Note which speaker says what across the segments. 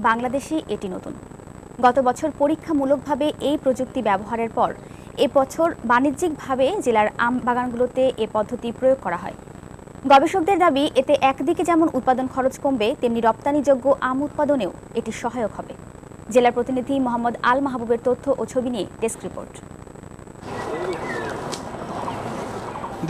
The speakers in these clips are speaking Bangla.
Speaker 1: বাংলাদেশে এটি নতুন। গত বছর পরীক্ষামূলকভাবে এই প্রযুক্তি ব্যবহারের পর এ বছর বাণিজ্যিকভাবে জেলার আম বাগানগুলোতে এ পদ্ধতি প্রয়োগ করা হয়। গবেষকদের দাবি, এতে একদিকে যেমন উৎপাদন খরচ কমবে, তেমনি রপ্তানিযোগ্য আম উৎপাদনেও এটি সহায়ক হবে। জেলার প্রতিনিধি মোহাম্মদ আল মাহবুবের তথ্য ও ছবি নিয়ে ডেস্ক রিপোর্ট।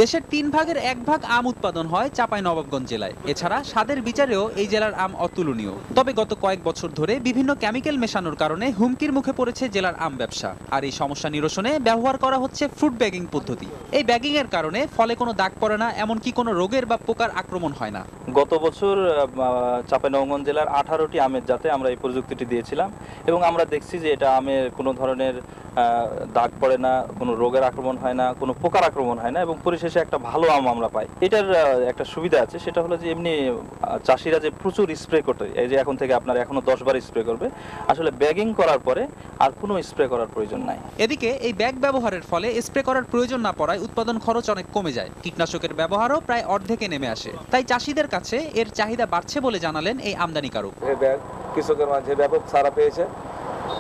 Speaker 2: দেশের 3 ভাগের 1 ভাগ আম উৎপাদন হয় চাঁপাইনবাবগঞ্জ জেলায়। এছাড়া স্বাদের বিচারেও এই জেলার আম অতুলনীয়। তবে গত কয়েক বছর ধরে বিভিন্ন কেমিক্যাল মেশানোর কারণে হুমকির মুখে পড়েছে জেলার আম ব্যবসা। আর এই সমস্যা নিরসনে ব্যবহার করা হচ্ছে ফ্রুট ব্যাগিং পদ্ধতি। এই ব্যাগিং এর কারণে ফলে কোনো দাগ পড়ে না, এমনকি কোনো রোগের বা পোকার আক্রমণ হয় না।
Speaker 3: গত বছর চাঁপাইনবাবগঞ্জ জেলার 18টি আমের জাতে আমরা এই প্রযুক্তিটি দিয়েছিলাম এবং আমরা দেখছি যে এটা আমের কোনো ধরনের দাগ পড়ে না, কোনো রোগের আক্রমণ হয় না, কোনো পোকার আক্রমণ হয় না এবং পরিশেষে একটা ভালো আম আমরা পাই। এটার একটা সুবিধা আছে, সেটা হলো যে এমনি চাষিরা যে প্রচুর স্প্রে করতে, এই যে এখন থেকে আপনার এখনো 10 বার স্প্রে করবে, আসলে ব্যাগিং করার পরে আর কোনো স্প্রে করার প্রয়োজন নাই।
Speaker 2: এদিকে এই ব্যাগ ব্যবহারের ফলে স্প্রে করার প্রয়োজন না পড়ায় উৎপাদন খরচ অনেক কমে যায়। কীটনাশকের ব্যবহারও প্রায় অর্ধেকে নেমে আসে। তাই চাষিদের কাছে এর চাহিদা বাড়ছে বলে জানালেন এই আমদানিকারক।
Speaker 4: এই ব্যাগ কৃষকের মাঝে ব্যাপক সাড়া পেয়েছে।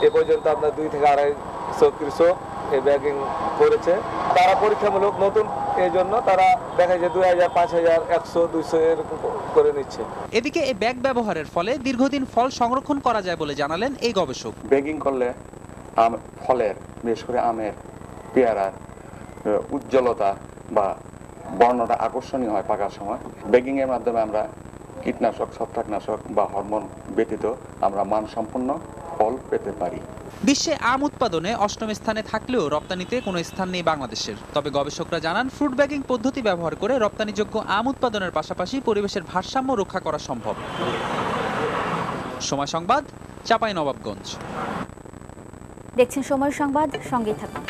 Speaker 4: এ পর্যন্ত আপনার 2 থেকে 250 কৃষক এই ব্যাগিং করেছে। তারা পরীক্ষামূলক নতুন, এই জন্য তারা দেখা যায় 2000, 5000, 100, 200 এরকম করে নিচ্ছে।
Speaker 2: এদিকে এই ব্যাগ ব্যবহারের ফলে দীর্ঘদিন ফল সংরক্ষণ করা যায় বলে জানালেন এই গবেষক।
Speaker 5: ব্যাগিং করলে ফলের, বিশেষ করে আমের, পেয়ারার উজ্জ্বলতা বা বর্ণটা আকর্ষণীয় হয় পাকার সময়। ব্যাগিং এর মাধ্যমে আমরা কীটনাশক, ছত্রাকনাশক বা হরমোন ব্যতীত আমরা মানসম্পন্ন ফল পেতে পারি।
Speaker 2: বিশ্বে আম উৎপাদনে 8ম স্থানে থাকলেও রপ্তানিতে কোনো স্থান নেই বাংলাদেশের। তবে গবেষকরা জানান, ফ্রুট ব্যাগিং পদ্ধতি ব্যবহার করে রপ্তানিযোগ্য আম উৎপাদনের পাশাপাশি পরিবেশের ভারসাম্য রক্ষা করা সম্ভব। সময় সংবাদ, চাঁপাইনবাবগঞ্জ।
Speaker 1: দেখছেন সময় সংবাদ, সঙ্গেই থাকুন।